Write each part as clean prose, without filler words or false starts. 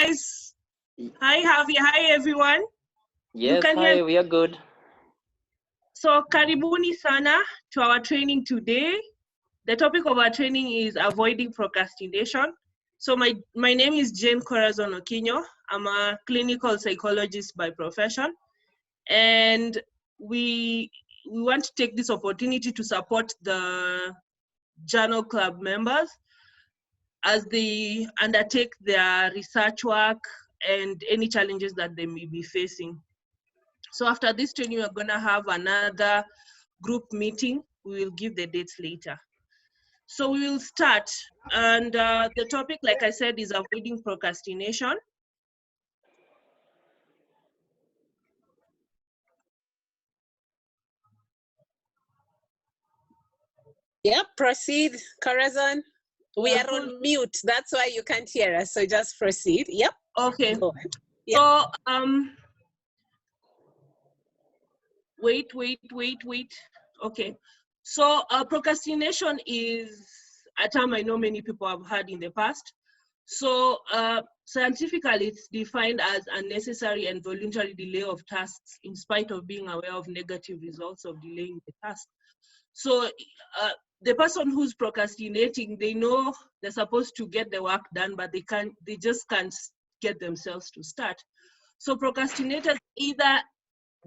guys. Hi, Javi. Hi, everyone. Yes, hi, we are good. So, karibuni sana to our training today. The topic of our training is avoiding procrastination. So, my name is Corazon Okinyo. I'm a clinical psychologist by profession. And we want to take this opportunity to support the Journal Club members as they undertake their research work and any challenges that they may be facing. So after this training, we're going to have another group meeting. We will give the dates later. So we will start. And the topic, like I said, is avoiding procrastination. Yep, proceed, Corazon. We are on mute. That's why you can't hear us. So just proceed. Yep. Okay. Yep. So wait. Okay. So procrastination is a term I know many people have heard in the past. So scientifically, it's defined as unnecessary and voluntary delay of tasks in spite of being aware of negative results of delaying the task. So the person who's procrastinating, they know they're supposed to get the work done, but they just can't get themselves to start. So procrastinators either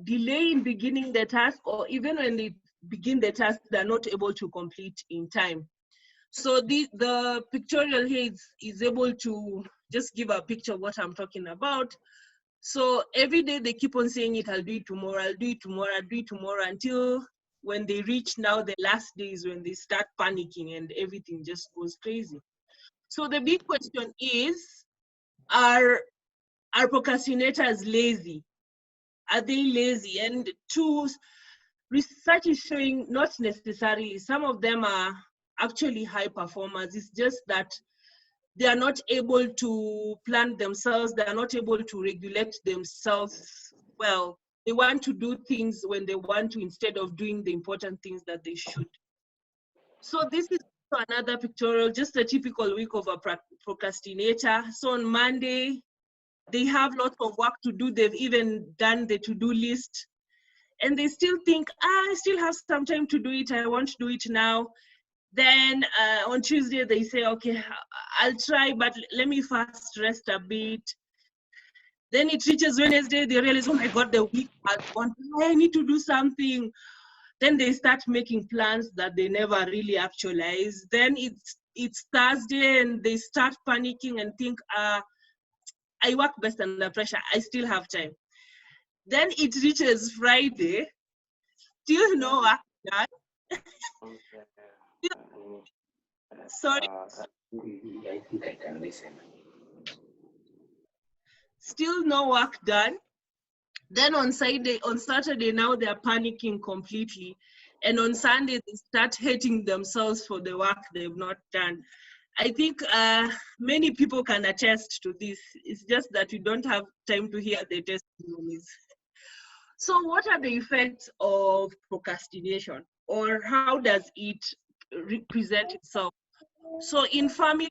delay in beginning the task, or even when they begin the task, they're not able to complete in time. So the pictorial here is able to just give a picture of what I'm talking about. So every day they keep on saying it, I'll do it tomorrow, I'll do it tomorrow, I'll do it tomorrow, until when they reach now the last days when they start panicking and everything just goes crazy. So the big question is, are procrastinators lazy? Are they lazy? And two, research is showing not necessarily. Some of them are actually high performers. It's just that they are not able to plan themselves. They are not able to regulate themselves well. They want to do things when they want to instead of doing the important things that they should. So this is another pictorial, just a typical week of a procrastinator. So on Monday, they have lots of work to do. They've even done the to-do list. And they still think, I still have some time to do it. I want to do it now. Then on Tuesday, they say, okay, I'll try, but let me first rest a bit. Then it reaches Wednesday, they realize, oh my God, the week has gone. I need to do something. Then they start making plans that they never really actualize. Then it's Thursday and they start panicking and think, I work best under pressure. I still have time. Then it reaches Friday, still no work done. Sorry. I think I can listen. Still no work done. Then on Saturday, now they're panicking completely. And on Sunday, they start hating themselves for the work they've not done. I think many people can attest to this. It's just that we don't have time to hear the testimonies. So what are the effects of procrastination, or how does it represent itself? So in families,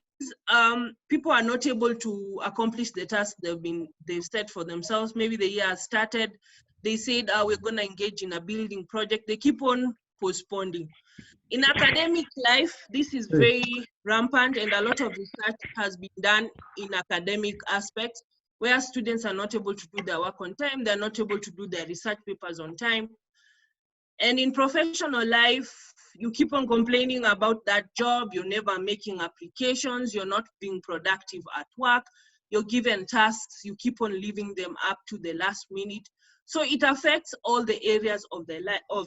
people are not able to accomplish the task they've set for themselves. Maybe the year has started. They said, we're going to engage in a building project. They keep on postponing. In academic life, this is very rampant, and a lot of research has been done in academic aspects where students are not able to do their work on time. They're not able to do their research papers on time. And in professional life, you keep on complaining about that job, you're never making applications, you're not being productive at work, you're given tasks, you keep on leaving them up to the last minute. So it affects all the areas of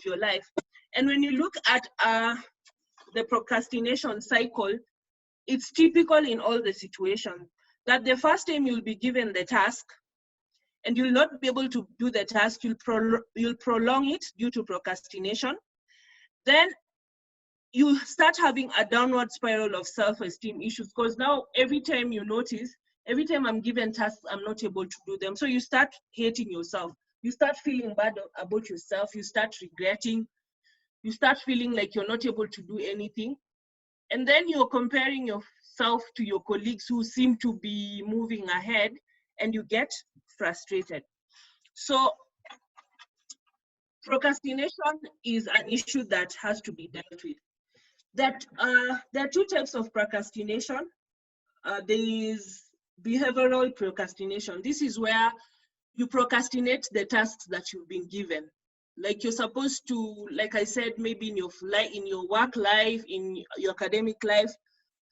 your life. And when you look at the procrastination cycle, it's typical in all the situations that the first time you'll be given the task, and you'll not be able to do the task, you'll prolong it due to procrastination. Then you start having a downward spiral of self-esteem issues, because now every time you notice, every time I'm given tasks, I'm not able to do them. So you start hating yourself. You start feeling bad about yourself. You start regretting. You start feeling like you're not able to do anything. And then you're comparing yourself to your colleagues who seem to be moving ahead. and you get frustrated. So procrastination is an issue that has to be dealt with. There are two types of procrastination. There is behavioral procrastination. This is where you procrastinate the tasks that you've been given. Like you're supposed to, like I said, maybe in your work life, in your academic life,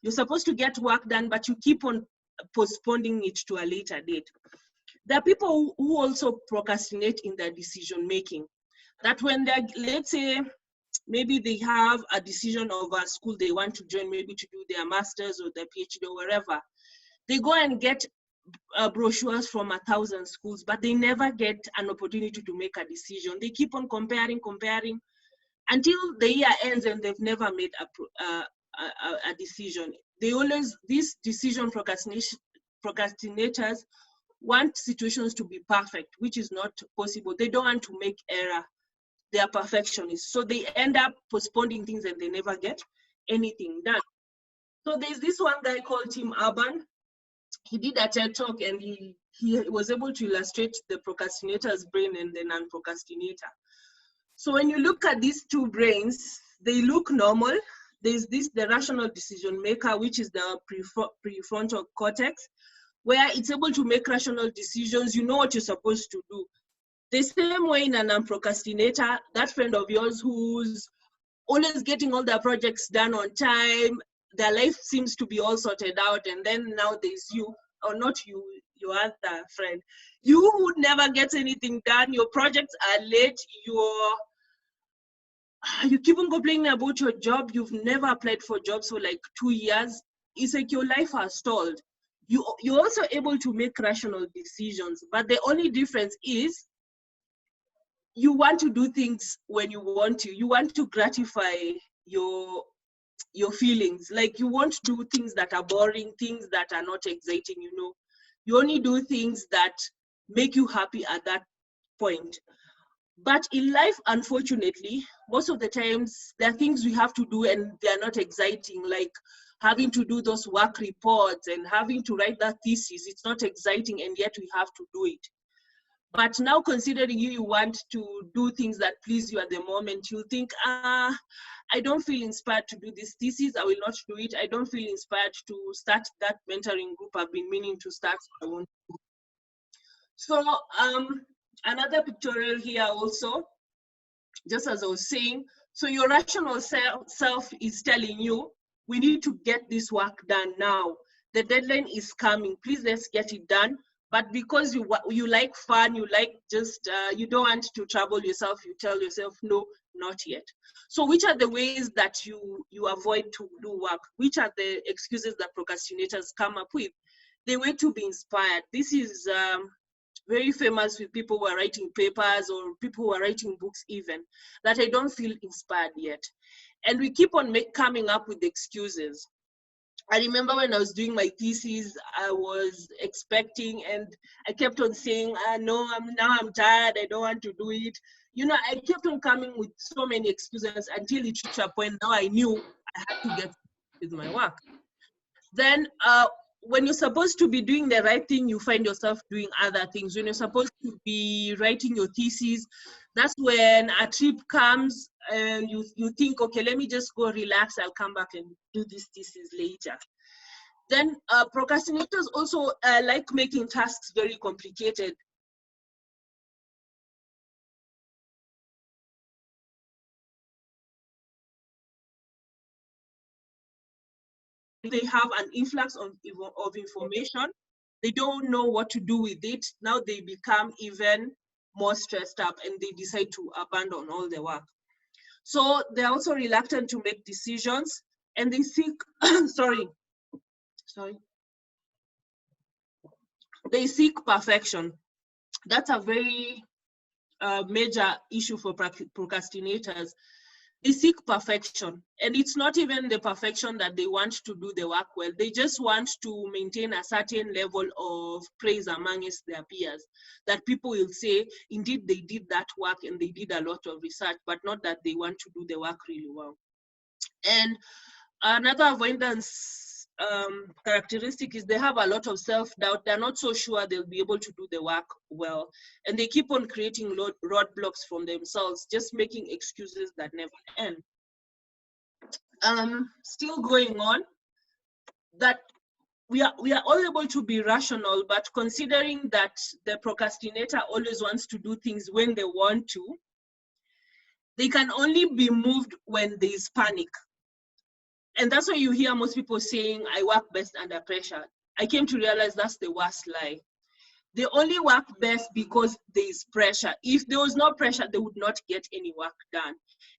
you're supposed to get work done, but you keep on postponing it to a later date. There are people who also procrastinate in their decision making. That when they're, let's say, maybe they have a decision of a school they want to join, maybe to do their master's or their PhD or wherever, they go and get brochures from 1,000 schools, but they never get an opportunity to make a decision. They keep on comparing until the year ends and they've never made a decision. They always, these decision procrastinators want situations to be perfect, which is not possible. They don't want to make error. They are perfectionists. So they end up postponing things and they never get anything done. So there's this one guy called Tim Urban. He did a TED talk and he was able to illustrate the procrastinator's brain and the non-procrastinator. So when you look at these two brains, they look normal. There's the rational decision maker, which is the prefrontal cortex, where it's able to make rational decisions. You know what you're supposed to do. The same way in a non-procrastinator, that friend of yours who's always getting all their projects done on time, their life seems to be all sorted out, and then now there's you, or not you, your other friend, you who never gets anything done, your projects are late, you keep on complaining about your job, you've never applied for jobs for like 2 years. It's like your life has stalled. You're also able to make rational decisions, but the only difference is you want to do things when you want to. You want to gratify your feelings. Like you won't do things that are boring, things that are not exciting, you know. You only do things that make you happy at that point. But in life, unfortunately, most of the times there are things we have to do and they are not exciting, like having to do those work reports and having to write that thesis. It's not exciting and yet we have to do it. But now considering you want to do things that please you at the moment, you think, I don't feel inspired to do this thesis, I will not do it. I don't feel inspired to start that mentoring group I've been meaning to start, so I won't do. So another pictorial here also, just as I was saying, so your rational self is telling you, we need to get this work done now. The deadline is coming, please let's get it done. But because you like fun, you like just, you don't want to trouble yourself, you tell yourself, no, not yet. So which are the ways that you avoid to do work? Which are the excuses that procrastinators come up with? They wait to be inspired. This is very famous with people who are writing papers or people who are writing books even, that I don't feel inspired yet. And we keep on coming up with excuses. I remember when I was doing my thesis, I was expecting and I kept on saying, no, I'm tired, I don't want to do it. You know, I kept on coming with so many excuses until it reached a point now I knew I had to get with my work. Then when you're supposed to be doing the right thing, you find yourself doing other things. When you're supposed to be writing your thesis, that's when a trip comes and you think, okay, let me just go relax, I'll come back and do this thesis later. Then procrastinators also like making tasks very complicated. They have an influx of information. They don't know what to do with it. Now they become even more stressed up and they decide to abandon all their work. So they're also reluctant to make decisions and they seek, they seek perfection. That's a very major issue for procrastinators. They seek perfection, and it's not even the perfection that they want to do the work well. They just want to maintain a certain level of praise amongst their peers, that people will say, indeed, they did that work and they did a lot of research, but not that they want to do the work really well. And another avoidance characteristic is they have a lot of self-doubt. They're not so sure they'll be able to do the work well. And they keep on creating roadblocks from themselves, just making excuses that never end. Still going on, that we are all able to be rational, but considering that the procrastinator always wants to do things when they want to, they can only be moved when there is panic. And that's why you hear most people saying, I work best under pressure. I came to realize that's the worst lie. They only work best because there is pressure. If there was no pressure, they would not get any work done.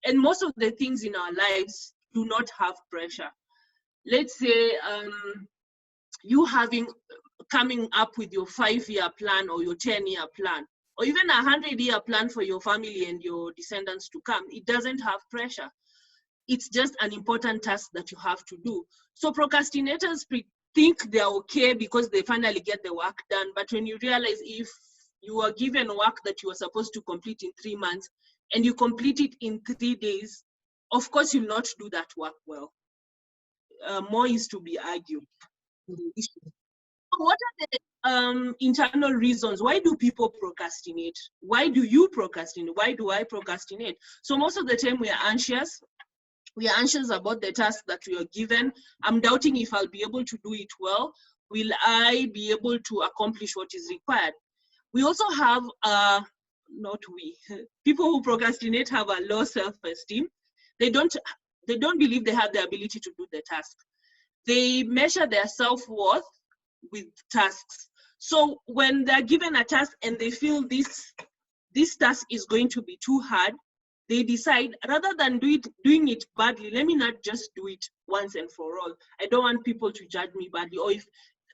And most of the things in our lives do not have pressure. Let's say you coming up with your 5-year plan or your 10-year plan, or even a 100-year plan for your family and your descendants to come. It doesn't have pressure. It's just an important task that you have to do. So procrastinators think they're okay because they finally get the work done. But when you realize if you are given work that you were supposed to complete in 3 months and you complete it in 3 days, of course you'll not do that work well. More is to be argued. So what are the internal reasons? Why do people procrastinate? Why do you procrastinate? Why do I procrastinate? So most of the time we are anxious. We are anxious about the task that we are given. I'm doubting if I'll be able to do it well. Will I be able to accomplish what is required? We also have, people who procrastinate have a low self-esteem. They don't believe they have the ability to do the task. They measure their self-worth with tasks. So when they're given a task and they feel this task is going to be too hard, they decide, rather than doing it badly, let me not just do it once and for all. I don't want people to judge me badly.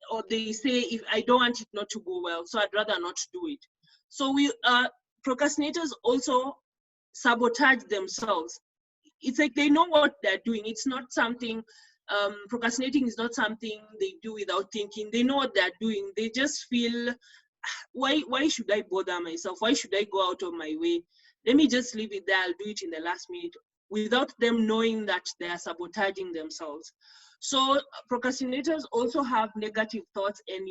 Or they say, if I don't want it not to go well, so I'd rather not do it. So procrastinators also sabotage themselves. It's like they know what they're doing. It's not something, procrastinating is not something they do without thinking. They know what they're doing. They just feel, why should I bother myself? Why should I go out of my way? Let me just leave it there, I'll do it in the last minute, without them knowing that they are sabotaging themselves. So procrastinators also have negative thoughts and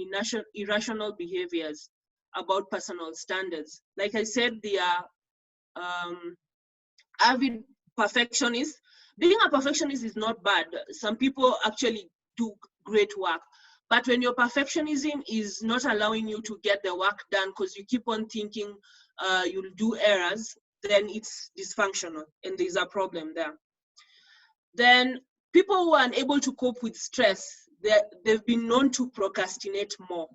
irrational behaviors about personal standards. Like I said, they are avid perfectionists. Being a perfectionist is not bad. Some people actually do great work. But when your perfectionism is not allowing you to get the work done because you keep on thinking you'll do errors, then it's dysfunctional and there's a problem there. Then people who are unable to cope with stress, they've been known to procrastinate more.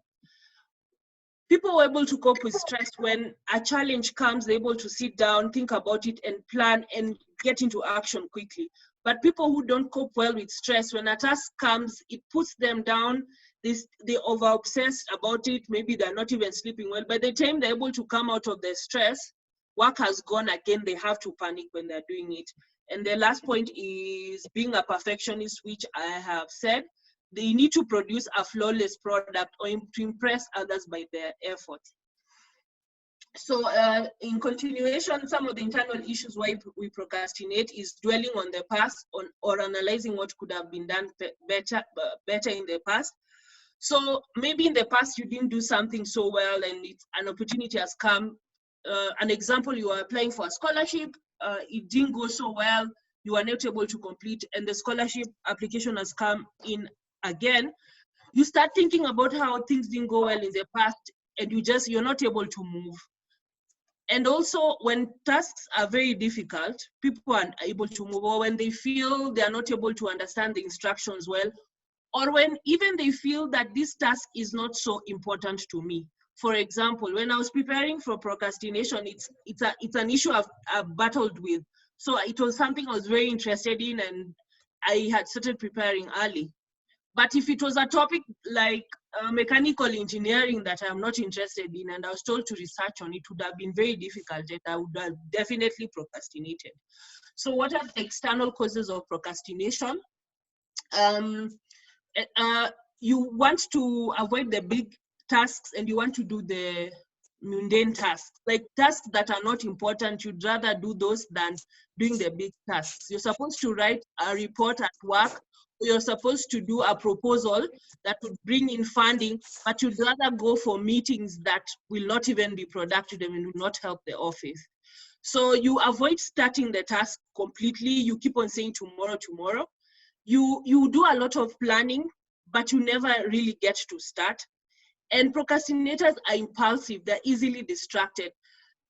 People who are able to cope with stress, when a challenge comes, they're able to sit down, think about it and plan and get into action quickly. But people who don't cope well with stress, when a task comes, it puts them down. They over-obsessed about it. Maybe they're not even sleeping well. By the time they're able to come out of the stress, work has gone again. They have to panic when they're doing it. And the last point is being a perfectionist, which I have said. They need to produce a flawless product or to impress others by their effort. So in continuation, some of the internal issues why we procrastinate is dwelling on the past or analyzing what could have been done better in the past. So maybe in the past you didn't do something so well and an opportunity has come. An example, you are applying for a scholarship, it didn't go so well, you are not able to complete, and the scholarship application has come in again. You start thinking about how things didn't go well in the past and you're not able to move. And also when tasks are very difficult, people are able to move, or when they feel they are not able to understand the instructions well, or when even they feel that this task is not so important to me. For example, when I was preparing for procrastination, it's an issue I've battled with. So it was something I was very interested in and I had started preparing early. But if it was a topic like mechanical engineering that I'm not interested in and I was told to research on, it would have been very difficult and I would have definitely procrastinated. So what are the external causes of procrastination? You want to avoid the big tasks and you want to do the mundane tasks, like tasks that are not important. You'd rather do those than doing the big tasks. You're supposed to write a report at work you're supposed to do a proposal that would bring in funding, but you'd rather go for meetings that will not even be productive and will not help the office. So you avoid starting the task completely. You keep on saying tomorrow, tomorrow. You do a lot of planning, but you never really get to start. And procrastinators are impulsive. They're easily distracted.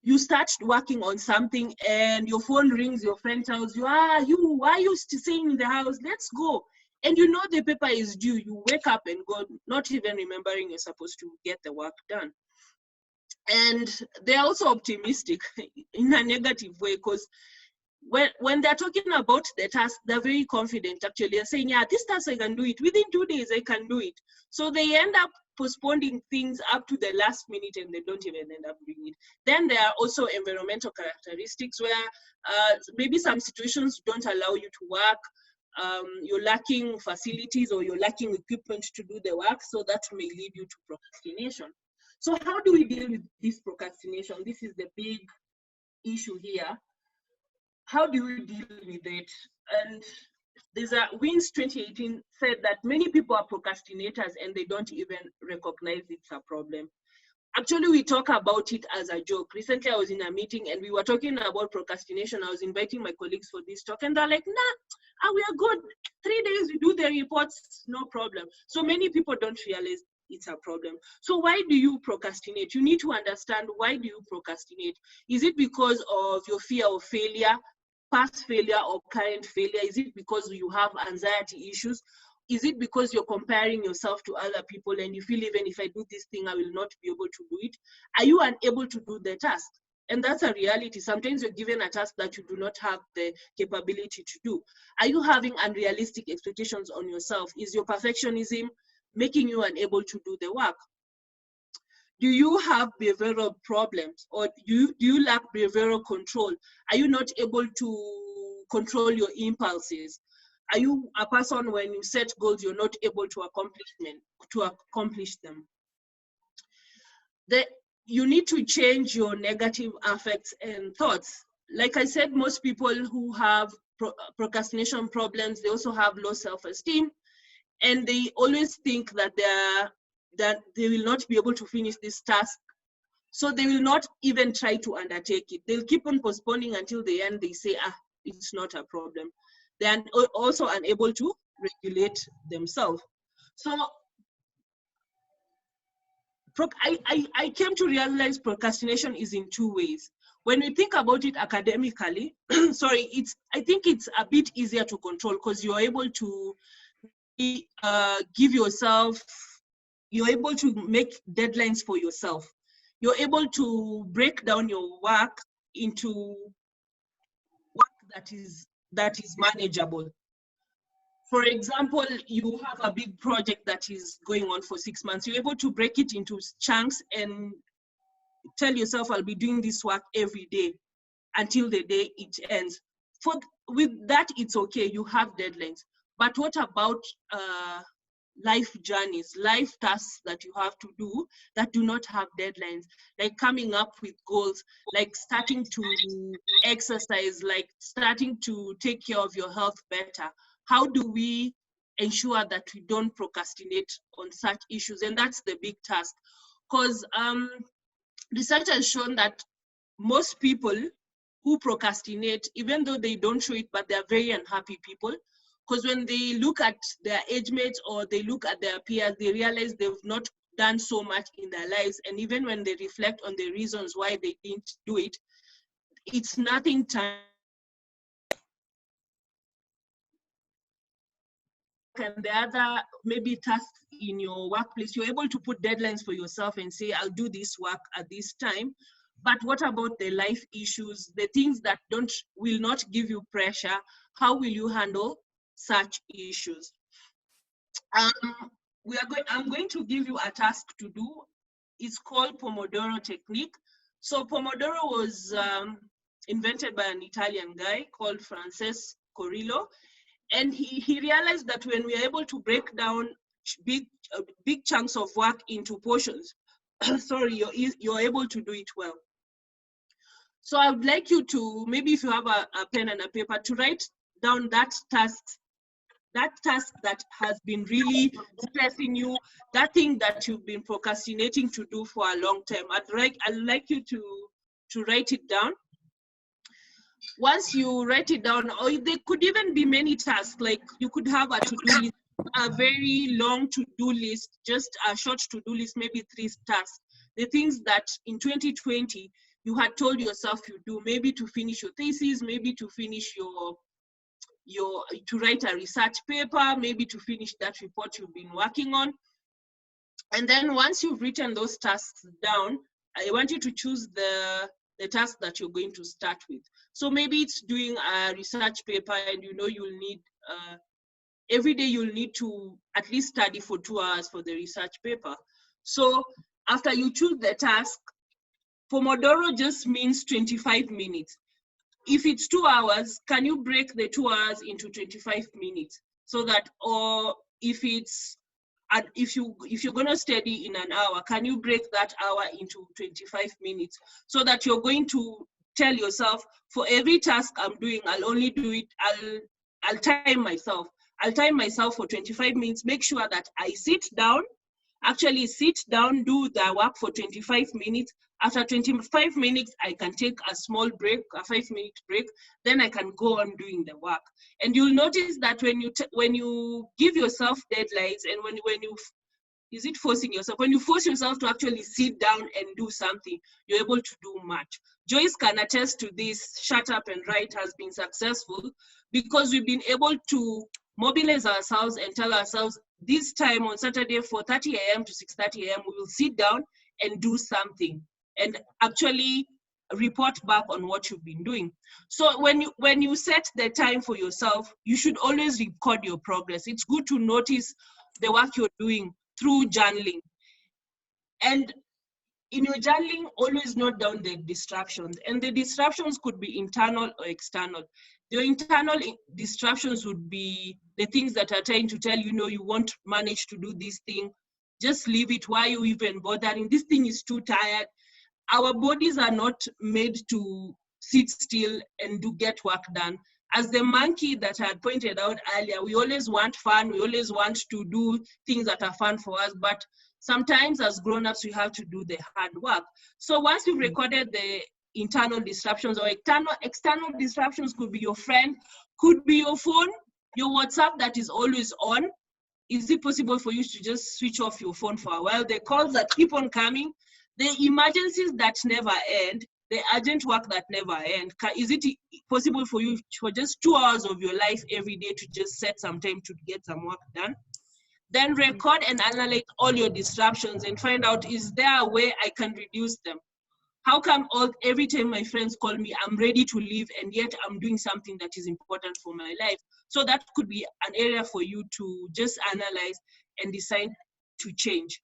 You start working on something and your phone rings, your friend tells you, why are you staying in the house? Let's go. And you know the paper is due. You wake up and go, not even remembering you're supposed to get the work done. And they're also optimistic in a negative way, because when they're talking about the task, they're very confident actually. They're saying, yeah, this task I can do it. Within 2 days, I can do it. So they end up postponing things up to the last minute and they don't even end up doing it. Then there are also environmental characteristics where maybe some situations don't allow you to work. You're lacking facilities or you're lacking equipment to do the work. So that may lead you to procrastination. So how do we deal with this procrastination? This is the big issue here. How do we deal with it? And there's a WINS 2018 said that many people are procrastinators and they don't even recognize it's a problem. Actually, we talk about it as a joke. Recently, I was in a meeting and we were talking about procrastination. I was inviting my colleagues for this talk and they're like, nah, we are good. 3 days, we do the reports, no problem. So many people don't realize it's a problem. So why do you procrastinate? You need to understand, why do you procrastinate? Is it because of your fear of failure, past failure or current failure? Is it because you have anxiety issues? Is it because you're comparing yourself to other people and you feel even if I do this thing, I will not be able to do it? Are you unable to do the task? And that's a reality. Sometimes you're given a task that you do not have the capability to do. Are you having unrealistic expectations on yourself? Is your perfectionism making you unable to do the work? Do you have behavioral problems, or do you lack behavioral control? Are you not able to control your impulses? Are you a person, when you set goals, you're not able to accomplish them? You need to change your negative affects and thoughts. Like I said, most people who have procrastination problems, they also have low self-esteem, and they always think that they will not be able to finish this task. So they will not even try to undertake it. They'll keep on postponing until the end. They say, it's not a problem. They are also unable to regulate themselves. So I came to realize procrastination is in 2 ways. When we think about it academically, I think it's a bit easier to control because you're able to you're able to make deadlines for yourself. You're able to break down your work into work that is manageable. For example, you have a big project that is going on for 6 months. You're able to break it into chunks and tell yourself, I'll be doing this work every day until the day it ends. With that, it's okay, you have deadlines. But what about life journeys, life tasks that you have to do that do not have deadlines, like coming up with goals, like starting to exercise, like starting to take care of your health better? How do we ensure that we don't procrastinate on such issues? And that's the big task, because research has shown that most people who procrastinate, even though they don't show it, but they're very unhappy people. Because when they look at their age mates or they look at their peers, they realize they've not done so much in their lives. And even when they reflect on the reasons why they didn't do it, it's nothing time. And the other maybe tasks in your workplace, you're able to put deadlines for yourself and say, I'll do this work at this time. But what about the life issues, the things that will not give you pressure? How will you handle such issues? I'm going to give you a task to do. It's called Pomodoro technique. So Pomodoro was invented by an Italian guy called Francesco Corillo. And he realized that when we are able to break down big chunks of work into portions, you're able to do it well. So I would like you to, maybe if you have a pen and a paper, to write down that task that task that has been really stressing you, that thing that you've been procrastinating to do for a long time. I'd like you to write it down. Once you write it down, or there could even be many tasks, like you could have a to-do list, a very long to-do list, just a short to-do list, maybe 3 tasks. The things that in 2020 you had told yourself you do, maybe to finish your thesis, maybe to finish to write a research paper, maybe to finish that report you've been working on. And then once you've written those tasks down, I want you to choose the task that you're going to start with. So maybe it's doing a research paper, and you know you'll need, every day you'll need to at least study for 2 hours for the research paper. So after you choose the task, Pomodoro just means 25 minutes. If it's 2 hours, can you break the 2 hours into 25 minutes? So that, or if you're going to study in an hour, can you break that hour into 25 minutes? So that you're going to tell yourself, for every task I'm doing, I'll only do it, I'll time myself. I'll time myself for 25 minutes, make sure that I sit down, actually sit down, do the work for 25 minutes. After 25 minutes, I can take a small break, a 5-minute break, then I can go on doing the work. And you'll notice that when you give yourself deadlines, and when you, is it forcing yourself? When you force yourself to actually sit down and do something, you're able to do much. Joyce can attest to this. Shut Up and Write has been successful because we've been able to mobilize ourselves and tell ourselves, this time on Saturday, 4:30 a.m. to 6:30 a.m., we will sit down and do something and actually report back on what you've been doing. So when you set the time for yourself, you should always record your progress. It's good to notice the work you're doing through journaling. And in your journaling, always note down the distractions. And the distractions could be internal or external. The internal distractions would be the things that are trying to tell you, no, you won't manage to do this thing. Just leave it. Why are you even bothering? This thing is too tired. Our bodies are not made to sit still and get work done. As the monkey that I had pointed out earlier, we always want fun. We always want to do things that are fun for us. But sometimes as grown-ups, we have to do the hard work. So once you've recorded the internal disruptions, or external disruptions, could be your friend, could be your phone, your WhatsApp that is always on. Is it possible for you to just switch off your phone for a while? The calls that keep on coming, the emergencies that never end, the urgent work that never end. Is it possible for you for just 2 hours of your life every day to just set some time to get some work done? Then record and analyze all your disruptions and find out, is there a way I can reduce them? How come every time my friends call me, I'm ready to leave, and yet I'm doing something that is important for my life? So that could be an area for you to just analyze and decide to change.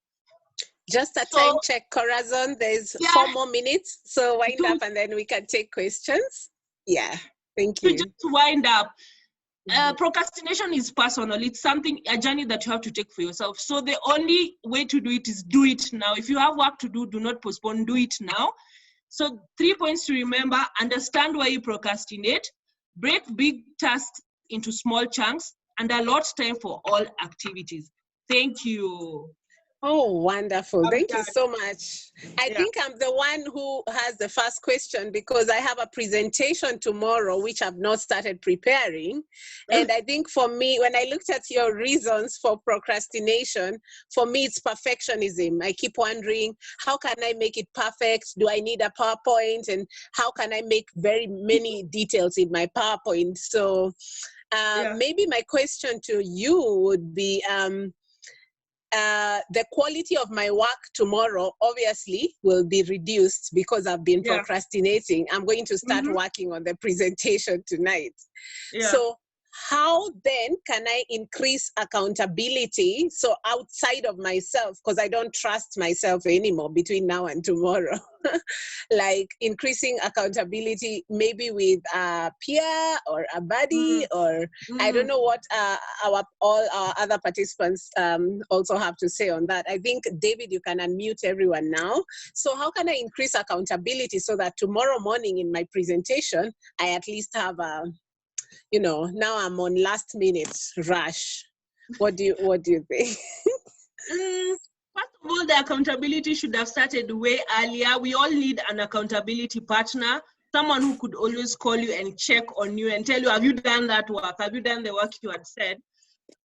Just a time check, Corazon. There's 4 more minutes. So wind up and then we can take questions. Yeah, thank you. To just wind up. Procrastination is personal. It's a journey that you have to take for yourself. So the only way to do it is do it now. If you have work to do, do not postpone, do it now. So 3 points to remember: understand why you procrastinate, break big tasks into small chunks, and allot time for all activities. Thank you. Oh, wonderful. Thank you so much. I think I'm the one who has the first question because I have a presentation tomorrow, which I've not started preparing. And I think for me, when I looked at your reasons for procrastination, for me, it's perfectionism. I keep wondering, how can I make it perfect? Do I need a PowerPoint? And how can I make very many details in my PowerPoint? So maybe my question to you would be, the quality of my work tomorrow obviously will be reduced because I've been procrastinating. I'm going to start working on the presentation tonight. So how then can I increase accountability? So outside of myself, because I don't trust myself anymore between now and tomorrow, like increasing accountability, maybe with a peer or a buddy, or I don't know what all our other participants also have to say on that. I think, David, you can unmute everyone now. So how can I increase accountability so that tomorrow morning in my presentation, I at least have now I'm on last minute rush. What do you think? First of all, the accountability should have started way earlier. We all need an accountability partner, someone who could always call you and check on you and tell you, have you done that work? Have you done the work you had said?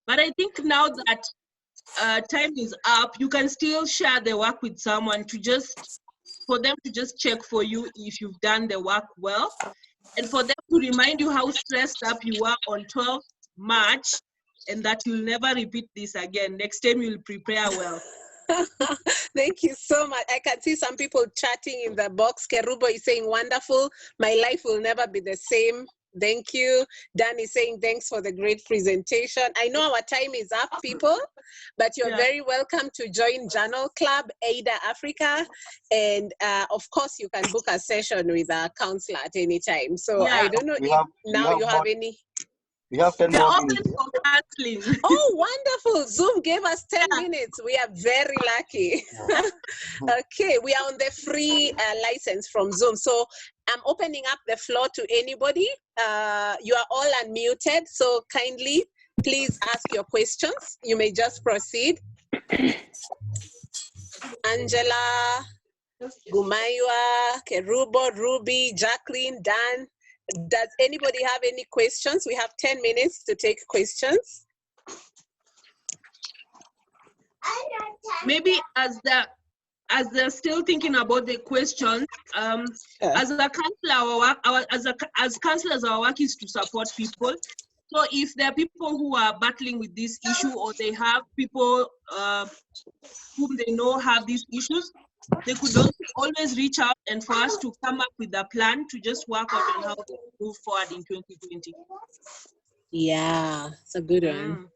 But I think now that time is up, you can still share the work with someone for them to just check for you if you've done the work well, and for them to remind you how stressed up you were on 12th March and that you'll never repeat this again. Next time you'll prepare well. Thank you so much. I can see some people chatting in the box. Kerubo is saying, wonderful. My life will never be the same. Thank you. Dan is saying, thanks for the great presentation. I know our time is up, people, but you're very welcome to join Journal Club, Ada Africa. And of course, you can book a session with a counselor at any time. So I don't know if now you have any. We have 10 more minutes. Oh, wonderful. Zoom gave us 10 minutes. We are very lucky. Okay, we are on the free license from Zoom. So I'm opening up the floor to anybody. You are all unmuted. So kindly, please ask your questions. You may just proceed. Angela, Gumaiwa, Kerubo, Ruby, Jacqueline, Dan. Does anybody have any questions? We have 10 minutes to take questions. Maybe as they're still thinking about the questions, as a counselor, as counselors, our work is to support people. So if there are people who are battling with this issue, or they have people whom they know have these issues, they could also always reach out and for us to come up with a plan to just work out on how to move forward in 2020. Yeah, it's a good one.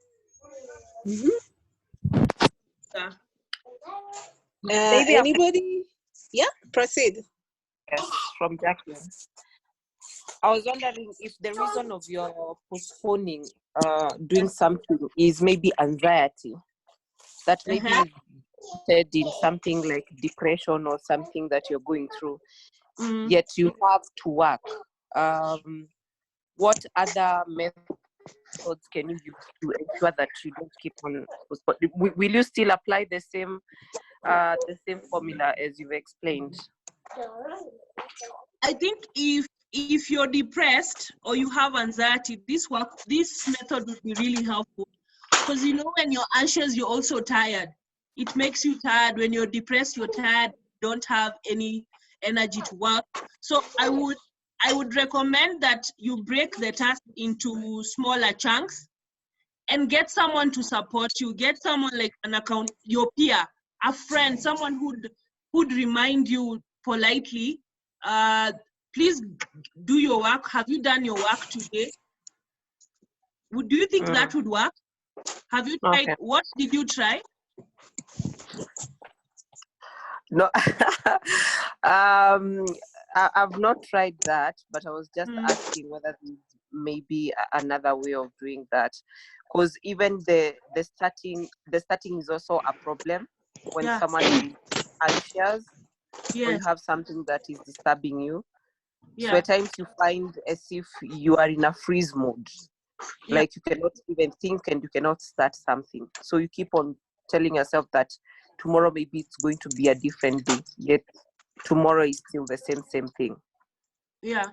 Anybody? Yeah, proceed. Yes, from Jacqueline. I was wondering if the reason of your postponing doing something is maybe anxiety, that maybe in something like depression or something that you're going through, yet you have to work. What other methods can you use to ensure that you don't keep on postponing? Will you still apply the same formula as you've explained? I think if you're depressed or you have anxiety, this method would be really helpful, because when you're anxious, you're also tired. It makes you tired. When you're depressed, you're tired, don't have any energy to work. So I would recommend that you break the task into smaller chunks and get someone to support you. Get someone like your peer, a friend, someone who'd remind you politely, please do your work. Have you done your work today? Do you think that would work? Have you tried? Okay. What did you try? No, I've not tried that, but I was just asking whether there's maybe another way of doing that, because even the starting is also a problem when someone is anxious or you have something that is disturbing you. So at times you find as if you are in a freeze mode, like you cannot even think and you cannot start something. So you keep on telling yourself that tomorrow maybe it's going to be a different day, yet tomorrow is still the same thing. Yeah,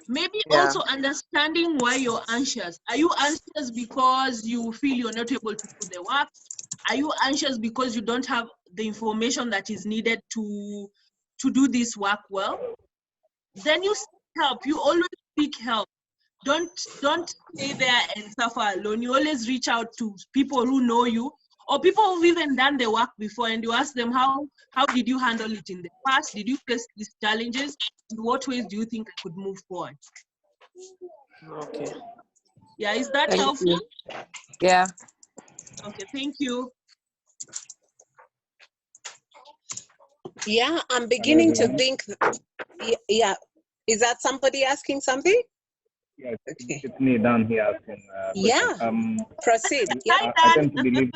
maybe also understanding why you're anxious. Are you anxious because you feel you're not able to do the work? Are you anxious because you don't have the information that is needed to do this work well? Then you seek help. You always seek help. Don't stay there and suffer alone. You always reach out to people who know you, or people who've even done the work before, and you ask them, how did you handle it in the past? Did you face these challenges? In what ways do you think I could move forward? Okay. Yeah, is that helpful? Yeah. Okay, thank you. Yeah, I'm beginning to think. Yeah, is that somebody asking something? Yeah, it's me down here asking. Proceed. Yeah, I tend to believe.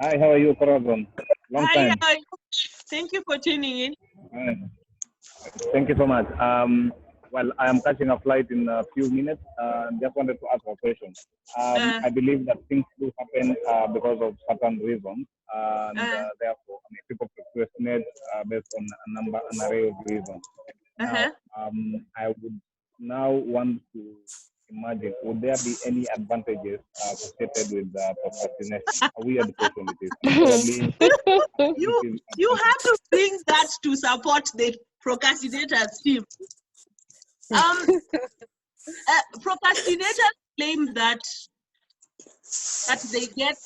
Hi, how are you, Corazon? Long time. Thank you for tuning in. Thank you so much. well, I am catching a flight in a few minutes. Just wanted to ask a question. I believe that things do happen because of certain reasons, and therefore, people procrastinate based on an array of reasons. Now, I would now want to imagine, would there be any advantages associated with procrastination? A weird question it is. Probably, you have to bring that to support the procrastinators team. Procrastinators claim that they get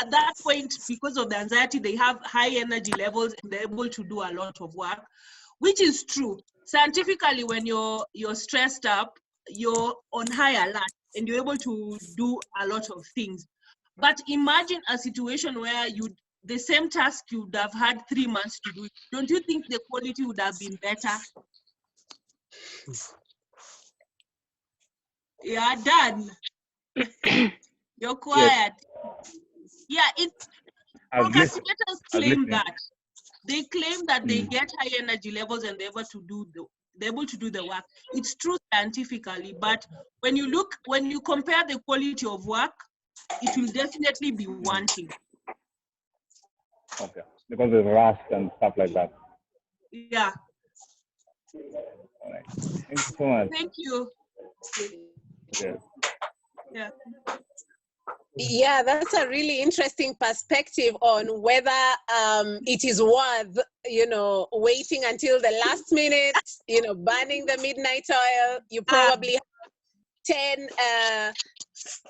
at that point, because of the anxiety, they have high energy levels and they're able to do a lot of work, which is true. Scientifically, when you're stressed up, you're on high alert and you're able to do a lot of things. But imagine a situation where the same task you would have had 3 months to do. Don't you think the quality would have been better? Yeah, done. You're quiet. Yes. Procrastinators claim that. They claim that they get high energy levels and they're able to do the work. It's true scientifically, but when you compare the quality of work, it will definitely be wanting. Okay, because there's rust and stuff like that. Yeah. All right. Thank you so much. Thank you. Yeah. Yeah, that's a really interesting perspective on whether it is worth, waiting until the last minute, burning the midnight oil. You probably have 10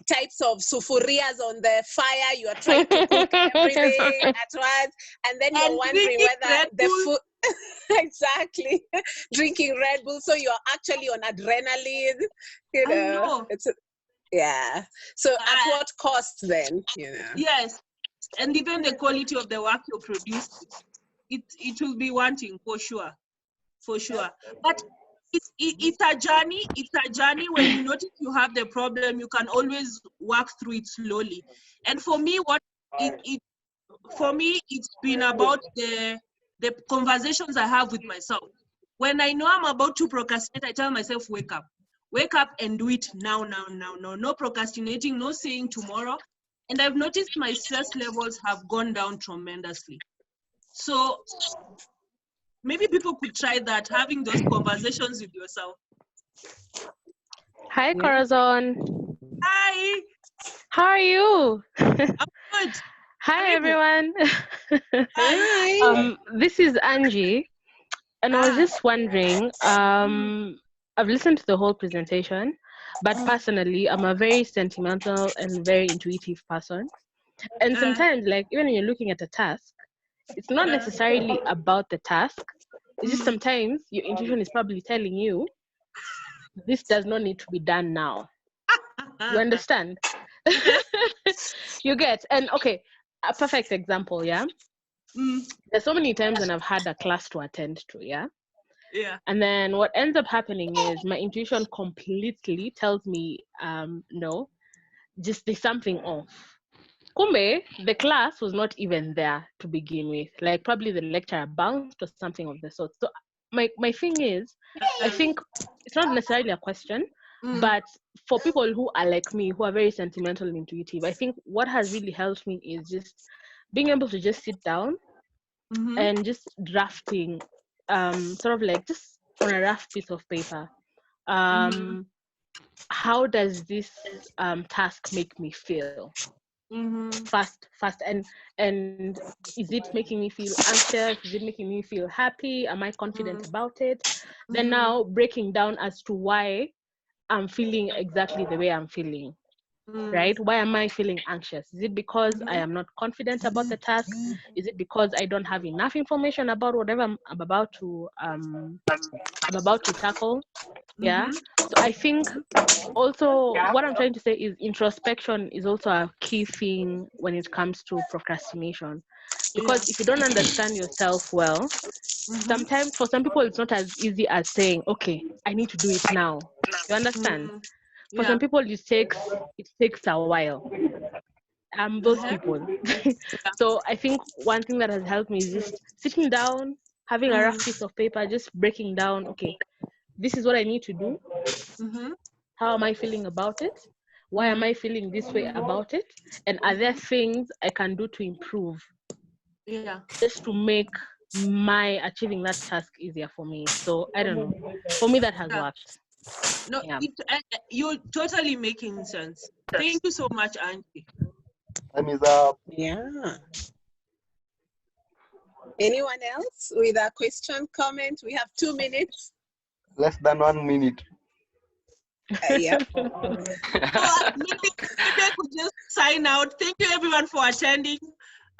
types of sufurias on the fire. You are trying to cook everything at once, and then you're wondering whether the food. Exactly. Drinking Red Bull, so you're actually on adrenaline. I know. Yeah. So at what cost then? Yes. And even the quality of the work you produce, it will be wanting for sure. But it's a journey. It's a journey. When you notice you have the problem, you can always work through it slowly. And for me, it's been about the conversations I have with myself. When I know I'm about to procrastinate, I tell myself, wake up and do it now. No procrastinating, no saying tomorrow. And I've noticed my stress levels have gone down tremendously. So maybe people could try that, having those conversations with yourself. Hi, Corazon. Hi. How are you? I'm good. Hi, everyone. Hi. This is Angie. And I was just wondering, I've listened to the whole presentation, but personally, I'm a very sentimental and very intuitive person. And sometimes, like, even when you're looking at a task, it's not necessarily about the task. It's just sometimes your intuition is probably telling you, this does not need to be done now. You understand? You get? And okay, a perfect example, yeah? There's so many times when I've had a class to attend to, yeah? And then what ends up happening is my intuition completely tells me, no, just there's something off. Kumbe, the class was not even there to begin with. Like probably the lecturer bounced or something of the sort. So my thing is, I think it's not necessarily a question, but for people who are like me, who are very sentimental and intuitive, I think what has really helped me is just being able to just sit down and just drafting, sort of like just on a rough piece of paper. How does this task make me feel? Fast, and is it making me feel anxious? Is it making me feel happy? Am I confident about it? Then now breaking down as to why I'm feeling exactly the way I'm feeling. Right? Why am I feeling anxious? Is it because I am not confident about the task? Is it because I don't have enough information about whatever I'm about to tackle? Yeah. So I think also what I'm trying to say is introspection is also a key thing when it comes to procrastination, because if you don't understand yourself well, sometimes for some people it's not as easy as saying, okay, I need to do it now. You understand? For some people it takes a while. Those people. So I think one thing that has helped me is just sitting down, having a rough piece of paper, just breaking down, okay, this is what I need to do. How am I feeling about it? Why am I feeling this way about it? And are there things I can do to improve? Yeah. Just to make my achieving that task easier for me. So I don't know. For me, that has worked. No, you're totally making sense. Thank you so much, Angie. Time is up. Yeah. Anyone else with a question, comment? We have 2 minutes. Less than 1 minute. Yeah. So maybe I could just sign out. Thank you everyone for attending.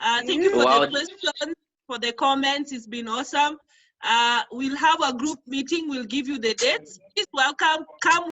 Thank you for the questions, for the comments. It's been awesome. We'll have a group meeting. We'll give you the dates. Please come